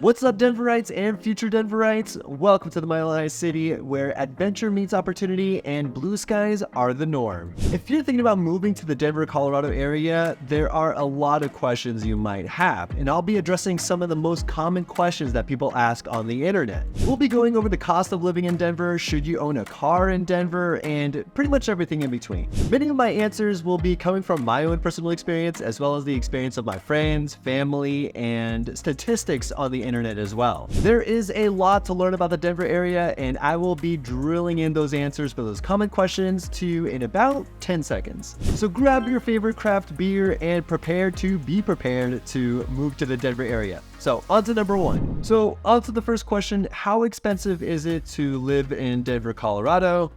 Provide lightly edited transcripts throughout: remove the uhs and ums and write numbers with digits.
What's up, Denverites and future Denverites? Welcome to the Mile High City, where adventure meets opportunity and blue skies are the norm. If you're thinking about moving to the Denver, Colorado area, there are a lot of questions you might have, and I'll be addressing some of the most common questions that people ask on the internet. We'll be going over the cost of living in Denver, should you own a car in Denver, and pretty much everything in between. Many of my answers will be coming from my own personal experience, as well as the experience of my friends, family, and statistics on the internet as well. There is a lot to learn about the Denver area, and I will be drilling in those answers for those common questions to you in about 10 seconds. So grab your favorite craft beer and prepare to be prepared to move to the Denver area. So on to number one. So on to the first question, how expensive is it to live in Denver, Colorado?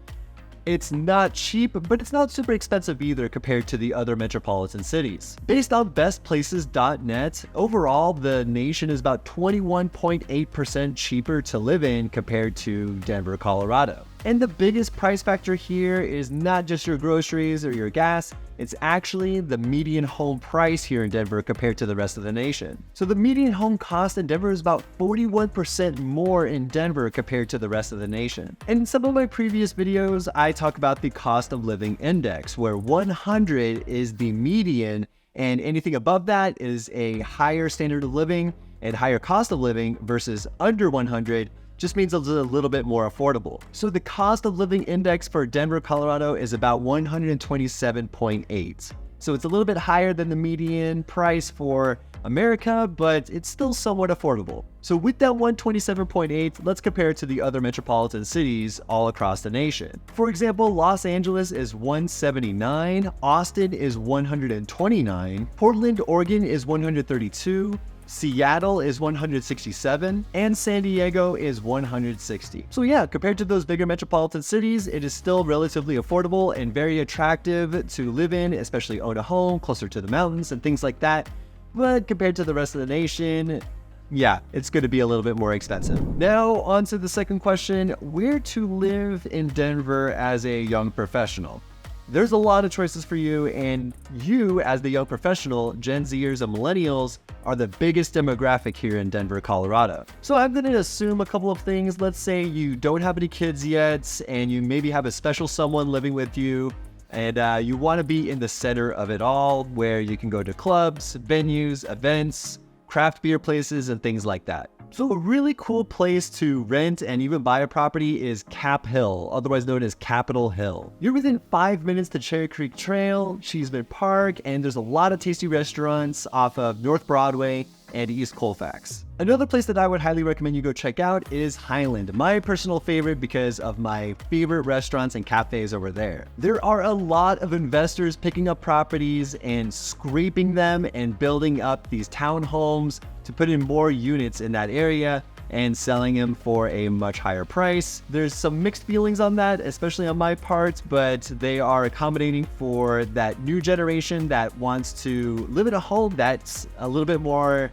It's not cheap, but it's not super expensive either compared to the other metropolitan cities. Based on bestplaces.net, overall, the nation is about 21.8% cheaper to live in compared to Denver, Colorado. And the biggest price factor here is not just your groceries or your gas, it's actually the median home price here in Denver compared to the rest of the nation. So the median home cost in Denver is about 41% more in Denver compared to the rest of the nation. And in some of my previous videos, I talk about the cost of living index, where 100 is the median and anything above that is a higher standard of living and higher cost of living, versus under 100 just means it's a little bit more affordable. So the cost of living index for Denver, Colorado is about 127.8. So it's a little bit higher than the median price for America, but it's still somewhat affordable. So with that 127.8, let's compare it to the other metropolitan cities all across the nation. For example, Los Angeles is 179, Austin is 129, Portland, Oregon is 132, Seattle is 167, and San Diego is 160. So yeah, compared to those bigger metropolitan cities, it is still relatively affordable and very attractive to live in, especially own a home closer to the mountains and things like that. But compared to the rest of the nation, yeah, it's going to be a little bit more expensive. Now, on to the second question, where to live in Denver as a young professional? There's a lot of choices for you, and you, as the young professional, Gen Zers and millennials, are the biggest demographic here in Denver, Colorado. So I'm going to assume a couple of things. Let's say you don't have any kids yet, and you maybe have a special someone living with you, and you want to be in the center of it all, where you can go to clubs, venues, events, craft beer places, and things like that. So a really cool place to rent and even buy a property is Cap Hill, otherwise known as Capitol Hill. You're within 5 minutes to Cherry Creek Trail, Cheeseman Park, and there's a lot of tasty restaurants off of North Broadway and East Colfax. Another place that I would highly recommend you go check out is Highland, my personal favorite because of my favorite restaurants and cafes over there. There are a lot of investors picking up properties and scraping them and building up these townhomes to put in more units in that area and selling them for a much higher price. There's some mixed feelings on that, especially on my part, but they are accommodating for that new generation that wants to live in a home that's a little bit more,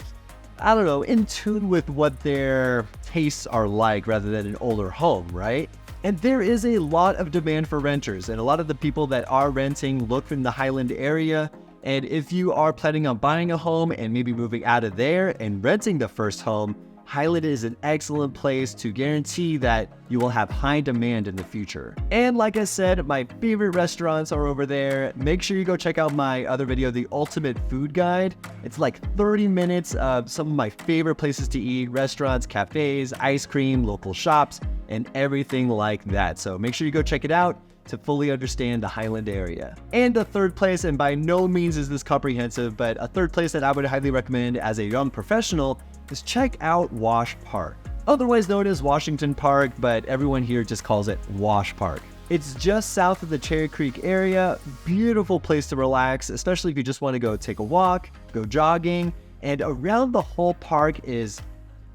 I don't know, in tune with what their tastes are like rather than an older home, right? And there is a lot of demand for renters, and a lot of the people that are renting look from the Highland area. And if you are planning on buying a home and maybe moving out of there and renting the first home, Highland is an excellent place to guarantee that you will have high demand in the future. And like I said, my favorite restaurants are over there. Make sure you go check out my other video, The Ultimate Food Guide. It's like 30 minutes of some of my favorite places to eat, restaurants, cafes, ice cream, local shops, and everything like that. So make sure you go check it out to fully understand the Highland area. And a third place, and by no means is this comprehensive, but a third place that I would highly recommend as a young professional is check out Wash Park. Otherwise known as Washington Park, but everyone here just calls it Wash Park. It's just south of the Cherry Creek area. Beautiful place to relax, especially if you just want to go take a walk, go jogging, and around the whole park is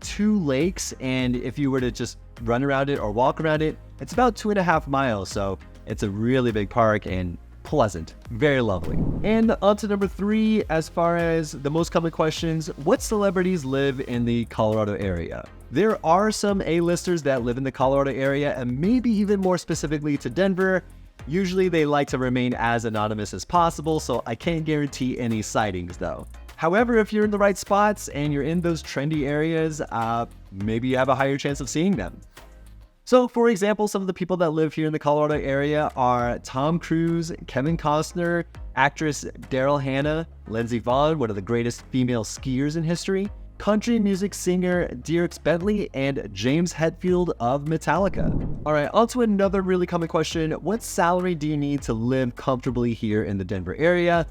2 lakes, and if you were to just run around it or walk around it, it's about 2.5 miles, so it's a really big park and pleasant, very lovely. And on to number 3, as far as the most common questions, what celebrities live in the Colorado area? There are some A-listers that live in the Colorado area, and maybe even more specifically to Denver. Usually they like to remain as anonymous as possible, so I can't guarantee any sightings though. However, if you're in the right spots and you're in those trendy areas, maybe you have a higher chance of seeing them. So, for example, some of the people that live here in the Colorado area are Tom Cruise, Kevin Costner, actress Daryl Hannah, Lindsey Vonn, one of the greatest female skiers in history, country music singer Dierks Bentley, and James Hetfield of Metallica. All right, on to another really common question. What salary do you need to live comfortably here in the Denver area?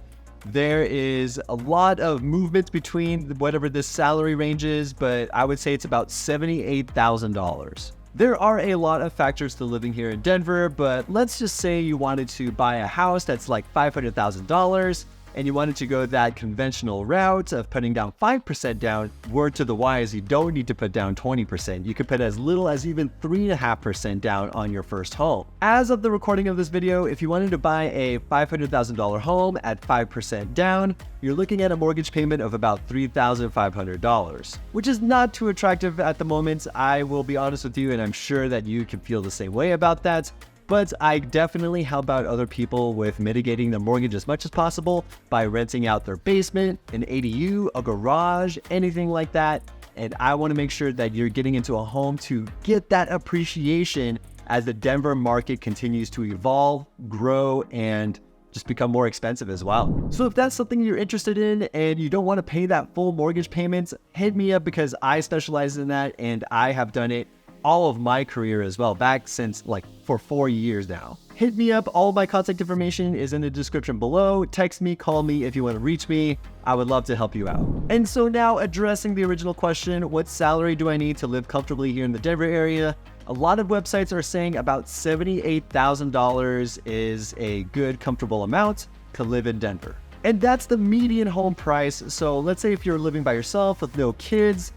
There is a lot of movement between whatever this salary range is, but I would say it's about $78,000. There are a lot of factors to living here in Denver, but let's just say you wanted to buy a house that's like $500,000 and you wanted to go that conventional route of putting down 5% down. Word to the wise, you don't need to put down 20%. You could put as little as even 3.5% down on your first home. As of the recording of this video, if you wanted to buy a $500,000 home at 5% down, you're looking at a mortgage payment of about $3,500, which is not too attractive at the moment. I will be honest with you, and I'm sure that you can feel the same way about that. But I definitely help out other people with mitigating their mortgage as much as possible by renting out their basement, an ADU, a garage, anything like that. And I want to make sure that you're getting into a home to get that appreciation as the Denver market continues to evolve, grow, and just become more expensive as well. So if that's something you're interested in and you don't want to pay that full mortgage payment, hit me up because I specialize in that and I have done it all of my career as well, back since for 4 years now. Hit me up. All of my contact information is in the description below. Text me, call me if you want to reach me. I would love to help you out. And so now, addressing the original question, what salary do I need to live comfortably here in the Denver area? A lot of websites are saying about $78,000 is a good, comfortable amount to live in Denver. And that's the median home price. So let's say if you're living by yourself with no kids,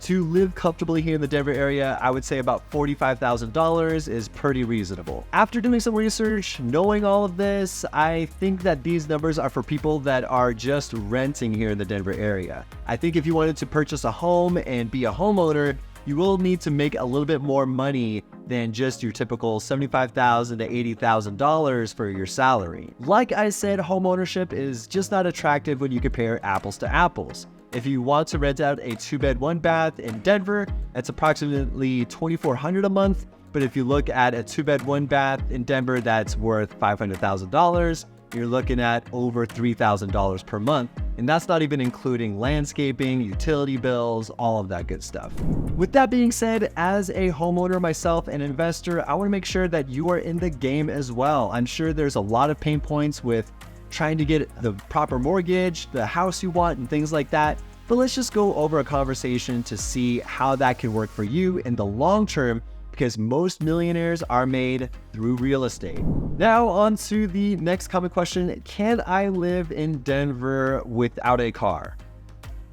to live comfortably here in the Denver area, I would say about $45,000 is pretty reasonable. After doing some research, knowing all of this, I think that these numbers are for people that are just renting here in the Denver area. I think if you wanted to purchase a home and be a homeowner, you will need to make a little bit more money than just your typical $75,000 to $80,000 for your salary. Like I said, homeownership is just not attractive when you compare apples to apples. If you want to rent out a 2-bed, 1-bath in Denver, that's approximately $2,400 a month. But if you look at a 2-bed, 1-bath in Denver, that's worth $500,000. You're looking at over $3,000 per month. And that's not even including landscaping, utility bills, all of that good stuff. With that being said, as a homeowner myself and investor, I want to make sure that you are in the game as well. I'm sure there's a lot of pain points with trying to get the proper mortgage, the house you want, and things like that. But let's just go over a conversation to see how that can work for you in the long term, because most millionaires are made through real estate. Now on to the next common question. Can I live in Denver without a car?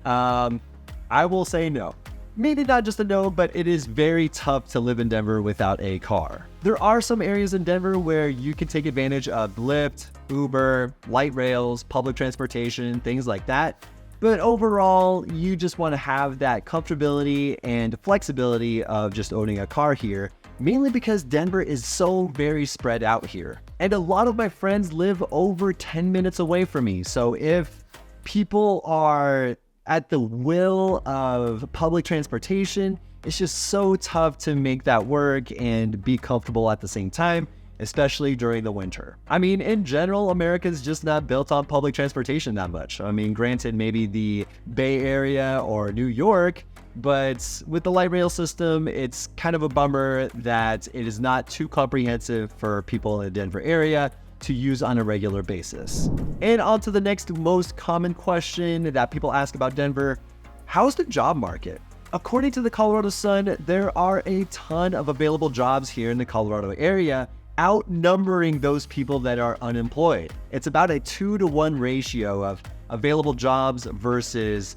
I will say no. Maybe not just a no, but it is very tough to live in Denver without a car. There are some areas in Denver where you can take advantage of Lyft, Uber, light rails, public transportation, things like that. But overall, you just want to have that comfortability and flexibility of just owning a car here, mainly because Denver is so very spread out here. And a lot of my friends live over 10 minutes away from me. So if people are at the will of public transportation, it's just so tough to make that work and be comfortable at the same time, especially during the winter. I mean, in general, America's just not built on public transportation that much. I mean, granted, maybe the Bay Area or New York, but with the light rail system, it's kind of a bummer that it is not too comprehensive for people in the Denver area to use on a regular basis. And on to the next most common question that people ask about Denver: how's the job market? According to the Colorado Sun, there are a ton of available jobs here in the Colorado area, outnumbering those people that are unemployed. It's about a 2-to-1 ratio of available jobs versus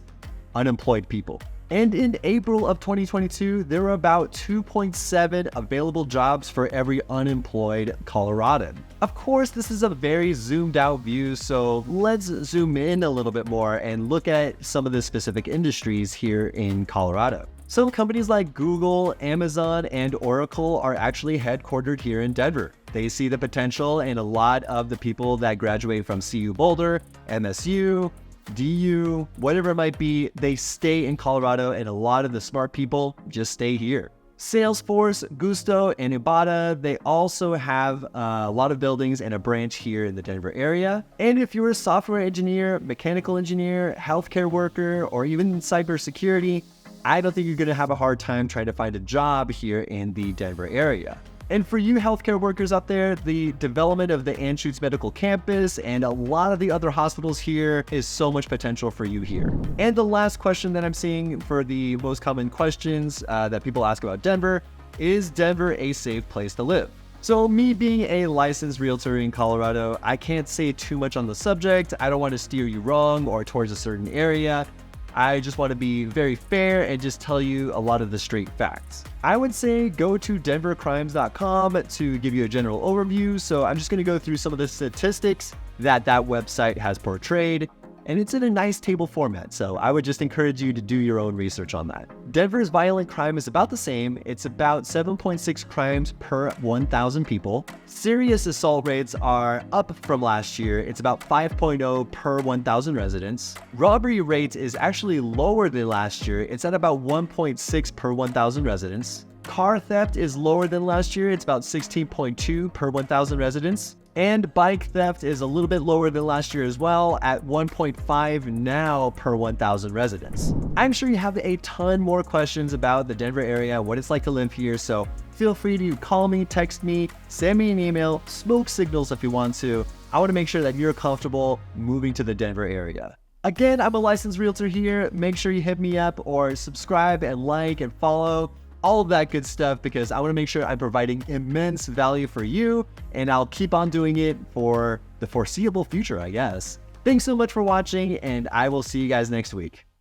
unemployed people. And in April of 2022, there were about 2.7 available jobs for every unemployed Coloradan. Of course, this is a very zoomed out view, so let's zoom in a little bit more and look at some of the specific industries here in Colorado. Some companies like Google, Amazon, and Oracle are actually headquartered here in Denver. They see the potential in a lot of the people that graduate from CU Boulder, MSU, DU, whatever it might be, they stay in Colorado, and a lot of the smart people just stay here. Salesforce, Gusto, and Ibotta, they also have a lot of buildings and a branch here in the Denver area. And if you're a software engineer, mechanical engineer, healthcare worker, or even cybersecurity, I don't think you're going to have a hard time trying to find a job here in the Denver area. And for you healthcare workers out there, the development of the Anschutz Medical Campus and a lot of the other hospitals here is so much potential for you here. And the last question that I'm seeing for the most common questions that people ask about Denver is Denver a safe place to live? So me being a licensed realtor in Colorado, I can't say too much on the subject. I don't want to steer you wrong or towards a certain area. I just want to be very fair and just tell you a lot of the straight facts. I would say go to denvercrimes.com to give you a general overview. So I'm just going to go through some of the statistics that website has portrayed, and it's in a nice table format. So I would just encourage you to do your own research on that. Denver's violent crime is about the same. It's about 7.6 crimes per 1,000 people. Serious assault rates are up from last year. It's about 5.0 per 1,000 residents. Robbery rate is actually lower than last year. It's at about 1.6 per 1,000 residents. Car theft is lower than last year. It's about 16.2 per 1,000 residents. And bike theft is a little bit lower than last year as well, at 1.5 now per 1,000 residents. I'm sure you have a ton more questions about the Denver area, what it's like to live here, so feel free to call me, text me, send me an email, smoke signals if you want to. I want to make sure that you're comfortable moving to the Denver area. Again, I'm a licensed realtor here. Make sure you hit me up or subscribe and like and follow. All of that good stuff, because I want to make sure I'm providing immense value for you, and I'll keep on doing it for the foreseeable future, I guess. Thanks so much for watching, and I will see you guys next week.